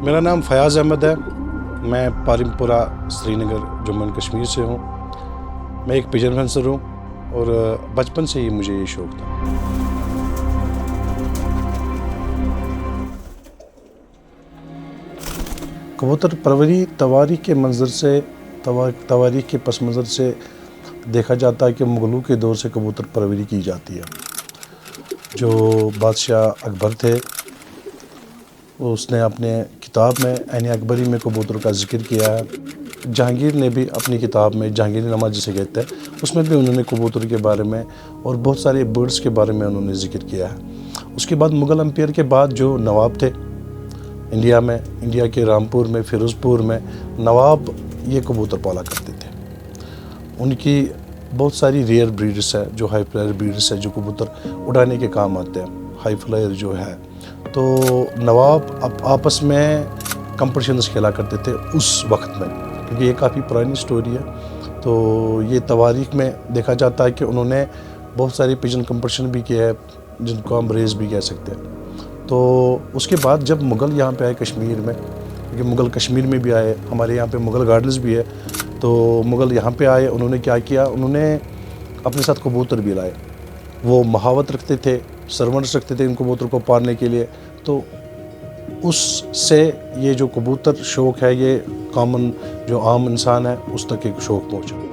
मेरा नाम फयाज़ अहमद है। मैं पारिमपुरा श्रीनगर जम्मू एंड कश्मीर से हूँ। मैं एक पिजन फेंसर हूँ और बचपन से ही मुझे ये शौक़ था। कबूतर परवरी तवारीख़ के मंजर से तवारीख़ के पस मंज़र से देखा जाता है कि मुग़लों के दौर से कबूतर परवरी की जाती है। जो बादशाह अकबर थे उसने अपने किताब में ऐन अकबरी में कबूतर का ज़िक्र किया है। जहांगीर ने भी अपनी किताब में जहांगीरनामा जिसे कहते हैं उसमें भी उन्होंने कबूतर के बारे में और बहुत सारे बर्ड्स के बारे में उन्होंने ज़िक्र किया है। उसके बाद मुग़ल एम्पायर के बाद जो नवाब थे इंडिया के रामपुर में फ़िरोज़पुर में नवाब ये कबूतर पाला करते थे। उनकी बहुत सारी रेयर ब्रीड्स है जो हाई फ्लायर ब्रीड्स है जो कबूतर उड़ाने के काम आते हैं। हाई फ्लायर जो है तो नवाब आपस में कंपटीशन्स खेला करते थे उस वक्त में, क्योंकि ये काफ़ी पुरानी स्टोरी है। तो ये तवारीख़ में देखा जाता है कि उन्होंने बहुत सारे पिजन कंपटीशन भी किया है जिनको हम रेस भी कह सकते हैं। तो उसके बाद जब मुग़ल यहाँ पे आए कश्मीर में, क्योंकि मुग़ल कश्मीर में भी आए, हमारे यहाँ पे मुग़ल गार्डन्स भी है, तो मुग़ल यहाँ पे आए, उन्होंने क्या किया, उन्होंने अपने साथ कबूतर भी लाए। वो महावत रखते थे, सर्वेंट्स रखते थे इन कबूतर को पालने के लिए। तो उससे ये जो कबूतर शौक़ है ये कॉमन जो आम इंसान है उस तक एक शौक़ पहुँचा।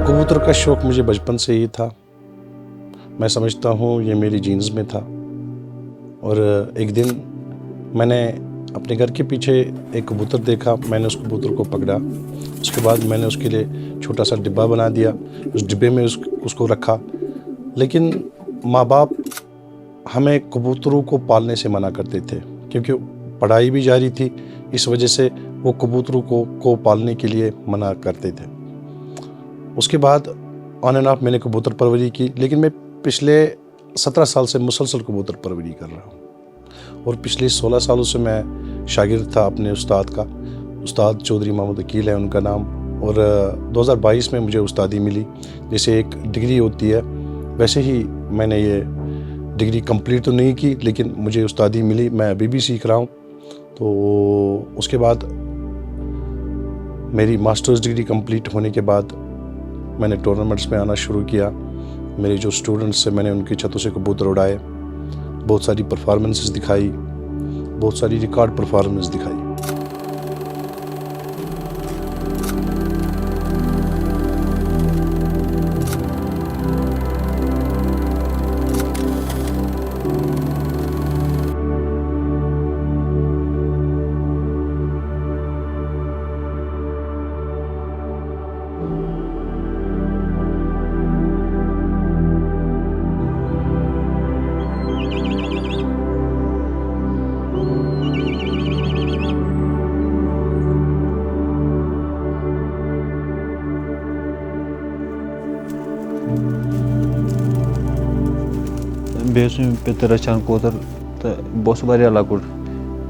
कबूतर का शौक़ मुझे बचपन से ही था। मैं समझता हूँ ये मेरी जीन्स में था। और एक दिन मैंने अपने घर के पीछे एक कबूतर देखा, मैंने उस कबूतर को पकड़ा। उसके बाद मैंने उसके लिए छोटा सा डिब्बा बना दिया, उस डिब्बे में उसको रखा। लेकिन माँ बाप हमें कबूतरों को पालने से मना करते थे क्योंकि पढ़ाई भी जारी थी, इस वजह से वो कबूतरों को पालने के लिए मना करते थे। उसके बाद ऑन एंड ऑफ मैंने कबूतर परवरी की, लेकिन मैं पिछले 17 साल से मुसलसल कबूतर परवरी कर रहा हूँ। और पिछले 16 सालों से मैं शागिर्द था अपने उस्ताद का। उस्ताद चौधरी मोहम्मद वकील है उनका नाम। और 2022 में मुझे उस्तादी मिली। जैसे एक डिग्री होती है वैसे ही मैंने ये डिग्री कंप्लीट तो नहीं की, लेकिन मुझे उस्तादी मिली, मैं अभी भी सीख रहा हूँ। तो उसके बाद मेरी मास्टर्स डिग्री कंप्लीट होने के बाद मैंने टूर्नामेंट्स में आना शुरू किया। मेरे जो स्टूडेंट्स हैं, मैंने उनकी छतों से कबूतर उड़ाए, बहुत सारी परफॉर्मेंसेस दिखाई, बहुत सारी रिकॉर्ड परफॉर्मेंस दिखाई। बेस पे रचान कोतर तो बस वारिया लकुट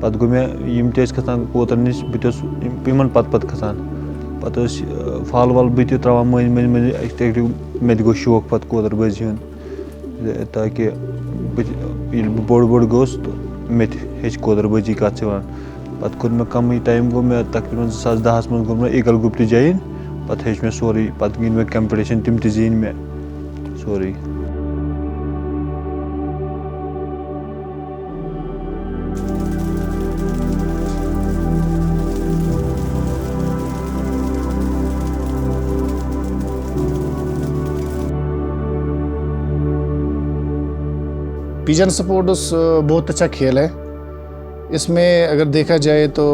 पत गो मे यम ते खसान कोतर नश बस यमन पत खसान पत फल वल बह त्रावान मज मज मे गो शौक पत कोतर बज हन ताकि बोड़ बोड़ गोस तो मे हेच कोतर बजी कत पत कोर मे कम टाइम गो मे तकरीबन 2010 मज गो मे ईगल ग्रुप जॉइन पत हेच मे सोरे पत गिन मे कंपटीशन तम जीन मे सोरे। पिजन स्पोर्ट्स बहुत अच्छा खेल है। इसमें अगर देखा जाए तो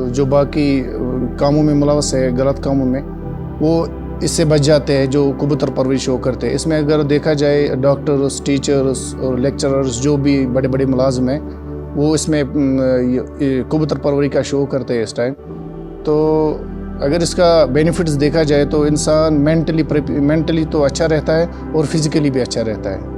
जो बाकी कामों में मुलवस है, गलत कामों में, वो इससे बच जाते हैं जो कबूतर परवरिश शो करते हैं। इसमें अगर देखा जाए डॉक्टर्स, टीचर्स और लेक्चरर्स जो भी बड़े बड़े मुलाजिम हैं, वो इसमें कबूतर परवरी का शो करते हैं इस टाइम। तो अगर इसका बेनिफिट्स देखा जाए तो इंसान मेंटली तो अच्छा रहता है और फिज़िकली भी अच्छा रहता है।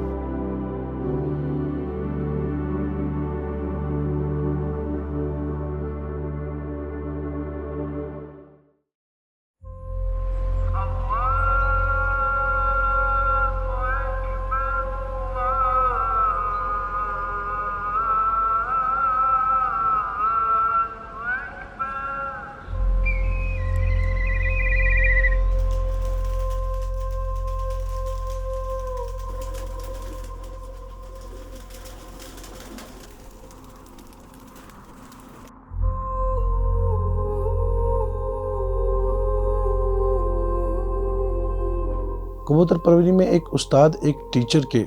कबूतर परवरी में एक उस्ताद एक टीचर के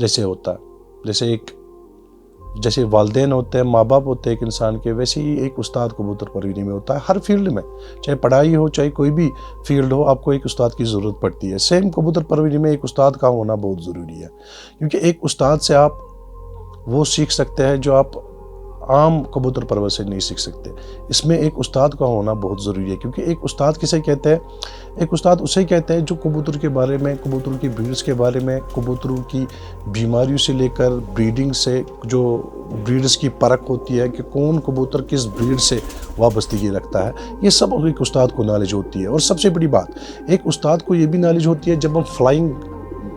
जैसे होता है, जैसे वालिदैन होते हैं, माँ बाप होते हैं एक इंसान के, वैसे ही एक उस्ताद कबूतर परवरी में होता है। हर फील्ड में, चाहे पढ़ाई हो, चाहे कोई भी फील्ड हो, आपको एक उस्ताद की ज़रूरत पड़ती है। सेम कबूतर परवरी में एक उस्ताद का होना बहुत ज़रूरी है, क्योंकि एक उस्ताद से आप वो सीख सकते हैं जो आप आम कबूतर परवर से नहीं सीख सकते। इसमें एक उस्ताद का होना बहुत ज़रूरी है, क्योंकि एक उस्ताद किसे कहते हैं? एक उस्ताद उसे कहते हैं जो कबूतर के बारे में, कबूतर की ब्रीड्स के बारे में, कबूतरों की बीमारियों से लेकर ब्रीडिंग से, जो ब्रीड्स की परख होती है कि कौन कबूतर किस ब्रीड से वाबस्तगी रखता है, ये सब एक उस्ताद को नॉलेज होती है। और सबसे बड़ी बात, एक उस्ताद को ये भी नॉलेज होती है, जब हम फ्लाइंग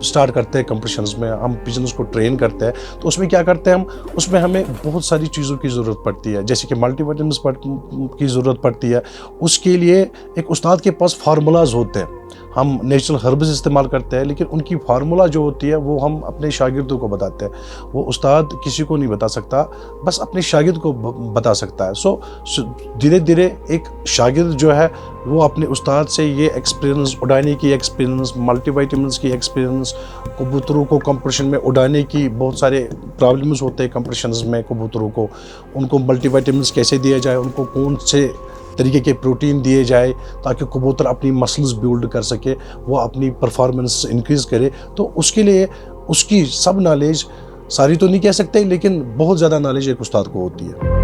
स्टार्ट करते हैं कंपटीशंस में, हम पिजन्स को ट्रेन करते हैं, तो उसमें क्या करते हैं हम, उसमें हमें बहुत सारी चीज़ों की ज़रूरत पड़ती है, जैसे कि मल्टीविटामिन्स की ज़रूरत पड़ती है। उसके लिए एक उस्ताद के पास फार्मूलाज होते हैं। हम नेचुरल हर्ब्स इस्तेमाल करते हैं, लेकिन उनकी फार्मूला जो होती है वो हम अपने शागिर्दों को बताते हैं। वो उस्ताद किसी को नहीं बता सकता, बस अपने शागिर्द को बता सकता है। सो धीरे धीरे एक शागिर्द जो है वो अपने उस्ताद से ये एक्सपीरियंस, उड़ाने की एक्सपीरियंस, मल्टीविटामिन्स की एक्सपीरियंस, कबूतरों को कंपटीशन में उड़ाने की, बहुत सारे प्रॉब्लम्स होते हैं कंपटीशंस में कबूतरों को, उनको मल्टीविटामिन्स कैसे दिया जाए, उनको कौन से तरीके के प्रोटीन दिए जाए ताकि कबूतर अपनी मसल्स बिल्ड कर सके, वो अपनी परफॉर्मेंस इंक्रीज़ करे। तो उसके लिए उसकी सब नॉलेज, सारी तो नहीं कह सकते, लेकिन बहुत ज़्यादा नॉलेज एक उस्ताद को होती है।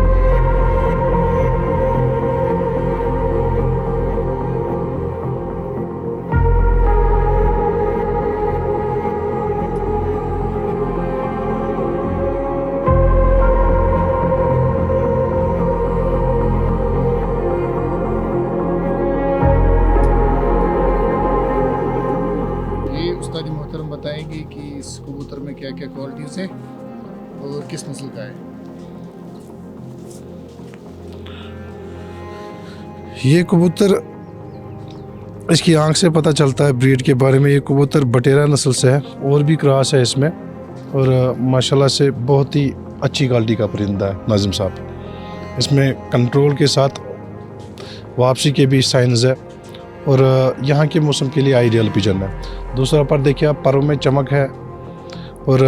उस्ताद मोहतरम हम बताएंगे कि इस कबूतर में क्या क्या क्वालिटीज़ है और किस नस्ल का है। ये कबूतर, इसकी आंख से पता चलता है ब्रीड के बारे में। ये कबूतर बटेरा नस्ल से है, और भी क्रॉस है इसमें, और माशाल्लाह से बहुत ही अच्छी क्वालिटी का परिंदा है नाजिम साहब। इसमें कंट्रोल के साथ वापसी के भी साइंस है, और यहाँ के मौसम के लिए आइडियल पिजन है। दूसरा पर देखिए आप, परों में चमक है और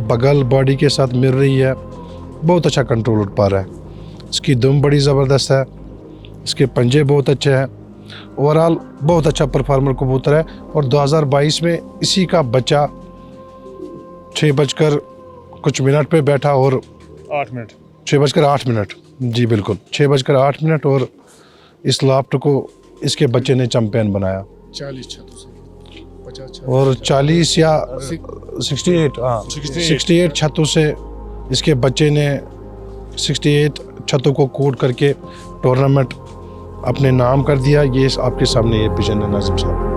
बगल बॉडी के साथ मिल रही है, बहुत अच्छा कंट्रोल उठ पा रहा है। इसकी दुम बड़ी ज़बरदस्त है, इसके पंजे बहुत अच्छे हैं, ओवरऑल बहुत अच्छा परफॉर्मर कबूतर है। और 2022 में इसी का बच्चा 6:00 पे बैठा, और 6:08 जी बिल्कुल 6:08, और इस लाफ्ट को इसके बच्चे ने चैंपियन बनाया 40 छतों से 50 और 40 या 68 छतों से इसके बच्चे ने 68 छतों को कूट करके टूर्नामेंट अपने नाम कर दिया। ये आपके सामने ये पिजन है नाजिम साहब।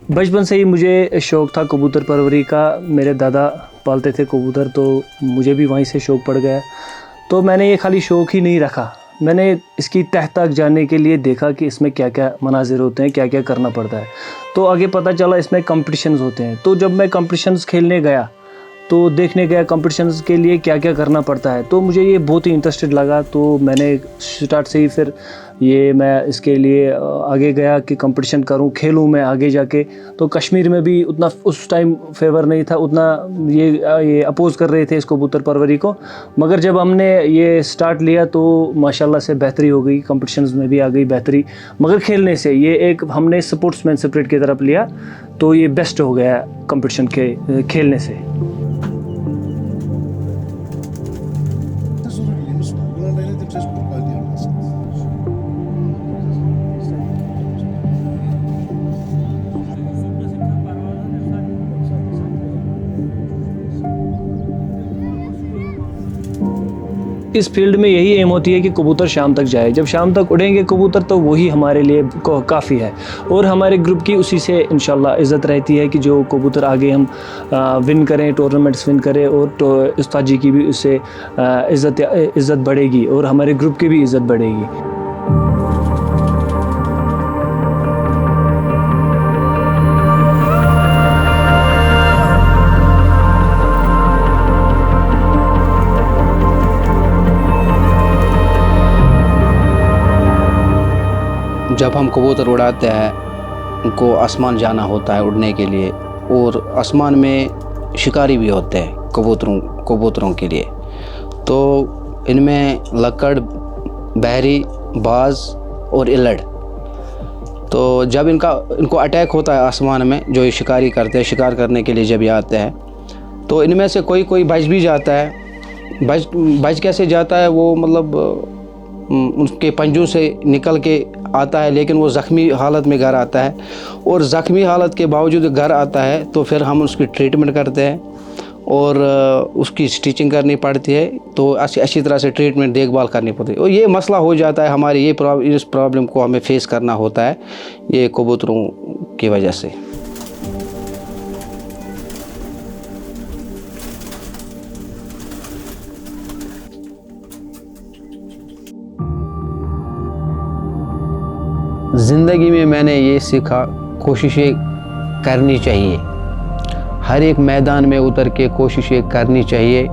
बचपन से ही मुझे शौक़ था कबूतर परवरी का। मेरे दादा पालते थे कबूतर, तो मुझे भी वहीं से शौक़ पड़ गया। तो मैंने ये खाली शौक़ ही नहीं रखा, मैंने इसकी तह तक जानने के लिए देखा कि इसमें क्या क्या मनाजिर होते हैं, क्या क्या करना पड़ता है। तो आगे पता चला इसमें कंपटीशंस होते हैं। तो जब मैं कंपटीशंस खेलने गया, तो देखने गया कंपटीशंस के लिए क्या क्या करना पड़ता है, तो मुझे ये बहुत ही इंटरेस्टेड लगा। तो मैंने स्टार्ट से ही फिर ये मैं इसके लिए आगे गया कि कंपटीशन करूं, खेलूं मैं आगे जाके। तो कश्मीर में भी उतना उस टाइम फेवर नहीं था, उतना ये अपोज़ कर रहे थे इस कबूतर परवरी को। मगर जब हमने ये स्टार्ट लिया तो माशाल्लाह से बेहतरी हो गई, कंपटीशंस में भी आ गई बेहतरी। मगर खेलने से ये एक हमने स्पोर्ट्समैन स्पिरिट की तरफ लिया, तो ये बेस्ट हो गया कंपटीशन के खेलने से। इस फील्ड में यही एम होती है कि कबूतर शाम तक जाए। जब शाम तक उड़ेंगे कबूतर तो वही हमारे लिए काफ़ी है। और हमारे ग्रुप की उसी से इंशाल्लाह इज़्ज़त रहती है कि जो कबूतर आगे हम विन करें, टूर्नामेंट्स विन करें, और उस्ताद जी की भी उससे इज़्ज़त बढ़ेगी और हमारे ग्रुप की भी इज़्ज़त बढ़ेगी। जब हम कबूतर उड़ाते हैं, उनको आसमान जाना होता है उड़ने के लिए, और आसमान में शिकारी भी होते हैं कबूतरों के लिए। तो इनमें लक्कड़, बहरी, बाज और इल्लड़। तो जब इनको अटैक होता है आसमान में, जो ये शिकारी करते हैं, शिकार करने के लिए जब ये आते हैं, तो इनमें से कोई बच भी जाता है। बच कैसे जाता है, वो मतलब उनके पंजों से निकल के आता है, लेकिन वो ज़ख्मी हालत में घर आता है। और ज़ख्मी हालत के बावजूद घर आता है तो फिर हम उसकी ट्रीटमेंट करते हैं, और उसकी स्टिचिंग करनी पड़ती है। तो अच्छी तरह से ट्रीटमेंट, देखभाल करनी पड़ती है। और ये मसला हो जाता है हमारी, इस प्रॉब्लम को हमें फेस करना होता है ये कबूतरों की वजह से। ज़िंदगी में मैंने ये सीखा, कोशिशें करनी चाहिए, हर एक मैदान में उतर के कोशिशें करनी चाहिए।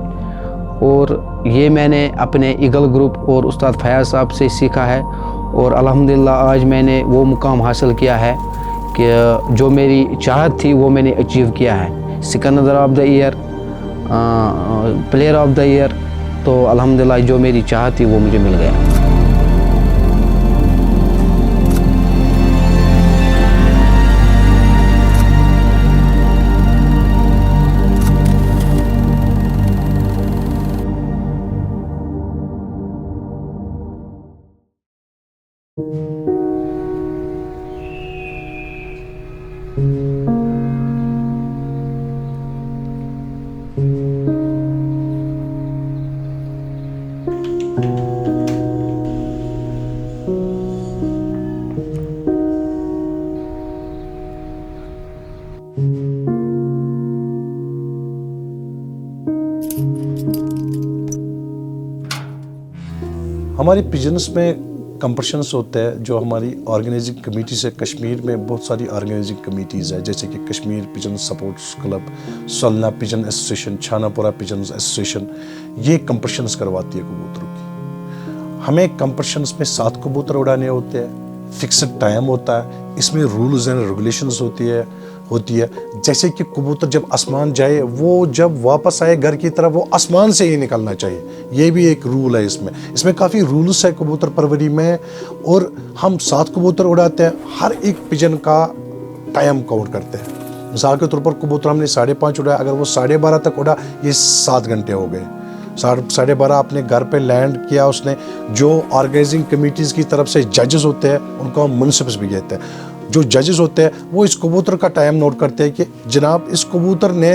और ये मैंने अपने ईगल ग्रुप और उस्ताद फयाज़ साहब से सीखा है। और अल्हम्दुलिल्लाह आज मैंने वो मुकाम हासिल किया है कि जो मेरी चाहत थी वो मैंने अचीव किया है। Sikandar of the year, player of the year, तो अल्हम्दुलिल्लाह जो मेरी चाह थी वो मुझे मिल गया। हमारी पिजन्स में कंपटिशन्स होते हैं जो हमारी ऑर्गेनाइजिंग कमेटी से, कश्मीर में बहुत सारी ऑर्गेनाइजिंग कमेटीज़ है, जैसे कि Kashmir pigeon sports club, Salna pigeon association, Chhanapura pigeon association, ये कंपटिशन्स करवाती है कबूतरों की। हमें कंपटिशन्स में 7 कबूतर उड़ाने होते हैं, फिक्स्ड टाइम होता है, इसमें रूल्स एंड रेगुलेशंस होती है जैसे कि कबूतर जब आसमान जाए, वो जब वापस आए घर की तरफ, वो आसमान से ही निकलना चाहिए, ये भी एक रूल है। इसमें काफ़ी रूल्स है कबूतर परवरी में। और हम 7 कबूतर उड़ाते हैं, हर एक पिजन का टाइम काउंट करते हैं। मिसाल के तौर पर कबूतर हमने 5:30 उड़ाया, अगर वो 12:30 तक उड़ा, ये 7 घंटे हो गए। 12:30 अपने घर पे लैंड किया उसने। जो ऑर्गेनाइजिंग कमेटीज़ की तरफ से जजेस होते हैं, उनको हम मुनसिफ्स भी कहते हैं। जो जजेस होते हैं वो इस कबूतर का टाइम नोट करते हैं कि जनाब इस कबूतर ने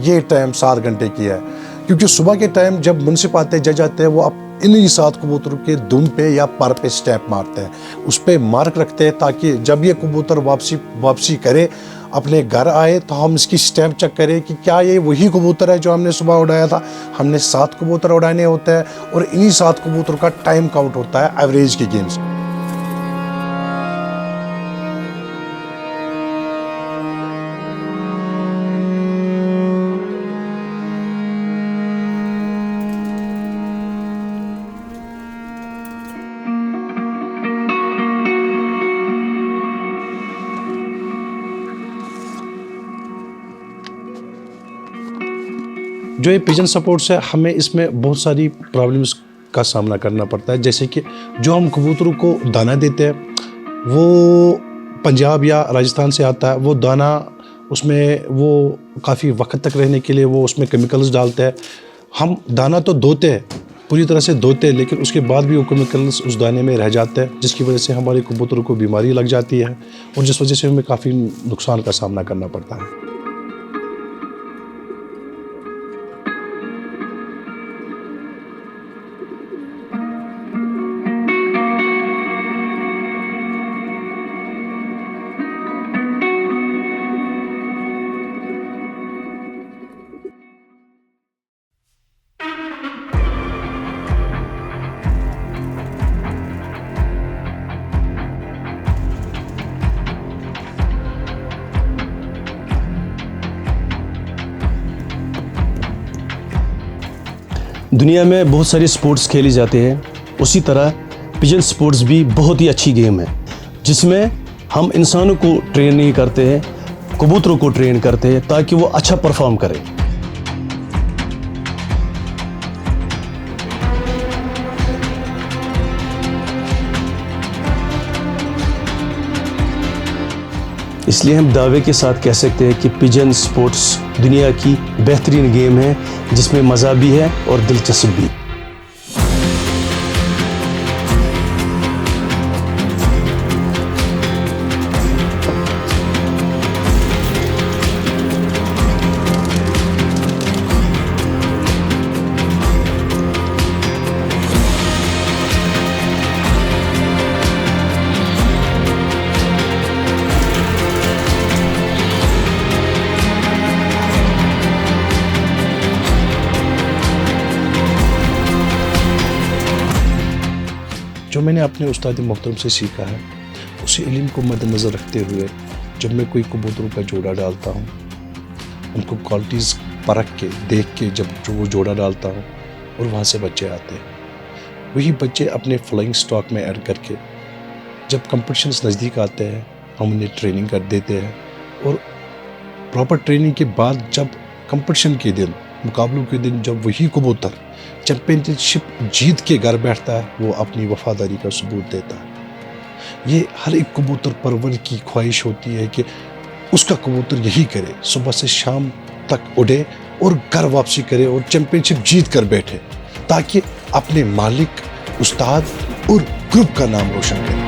ये टाइम 7 घंटे किया है, क्योंकि सुबह के टाइम जब मुनसिफ आते हैं, जज आते हैं, वो अब इन्हीं 7 कबूतरों के दुम पे या पर पे स्टैंप मारते हैं, उस पर मार्क रखते हैं, ताकि जब ये कबूतर वापसी करे, अपने घर आए, तो हम इसकी स्टैंप चेक करें कि क्या ये वही कबूतर है जो हमने सुबह उड़ाया था। हमने 7 कबूतर उड़ाने होते हैं और इन्हीं 7 कबूतर का टाइम काउंट होता है एवरेज की गेम्स। जो ये पिजन सपोर्ट्स है, हमें इसमें बहुत सारी प्रॉब्लम्स का सामना करना पड़ता है। जैसे कि जो हम कबूतरों को दाना देते हैं, वो पंजाब या राजस्थान से आता है। वो दाना, उसमें वो काफ़ी वक्त तक रहने के लिए वो उसमें केमिकल्स डालते हैं। हम दाना तो धोते हैं, पूरी तरह से धोते हैं, लेकिन उसके बाद भी वो केमिकल्स उस दाने में रह जाते हैं, जिसकी वजह से हमारे कबूतरों को बीमारी लग जाती है और जिस वजह से हमें काफ़ी नुकसान का सामना करना पड़ता है। दुनिया में बहुत सारी स्पोर्ट्स खेली जाती हैं, उसी तरह पिजन स्पोर्ट्स भी बहुत ही अच्छी गेम है, जिसमें हम इंसानों को ट्रेन नहीं करते हैं, कबूतरों को ट्रेन करते हैं ताकि वो अच्छा परफॉर्म करें। इसलिए हम दावे के साथ कह सकते हैं कि पिजन स्पोर्ट्स दुनिया की बेहतरीन गेम है, जिसमें मज़ा भी है और दिलचस्प भी। जो मैंने अपने उस्ताद मोहतरम से सीखा है, उसी इल्म को मद्देनज़र रखते हुए जब मैं कोई कबूतरों का जोड़ा डालता हूँ, उनको क्वालिटीज़ परख के देख के जब जो वो जोड़ा डालता हूँ और वहाँ से बच्चे आते हैं, वही बच्चे अपने फ्लाइंग स्टॉक में ऐड करके जब कंपटिशन्स नज़दीक आते हैं, हम उन्हें ट्रेनिंग कर देते हैं। और प्रॉपर ट्रेनिंग के बाद जब कंपटिशन के दिन मुकाबलों के दिन जब वही कबूतर चैंपियनशिप जीत के घर बैठता है, वो अपनी वफादारी का सबूत देता है। ये हर एक कबूतर परवर की ख्वाहिश होती है कि उसका कबूतर यही करे, सुबह से शाम तक उड़े और घर वापसी करे और चैंपियनशिप जीत कर बैठे, ताकि अपने मालिक, उस्ताद और ग्रुप का नाम रोशन करे।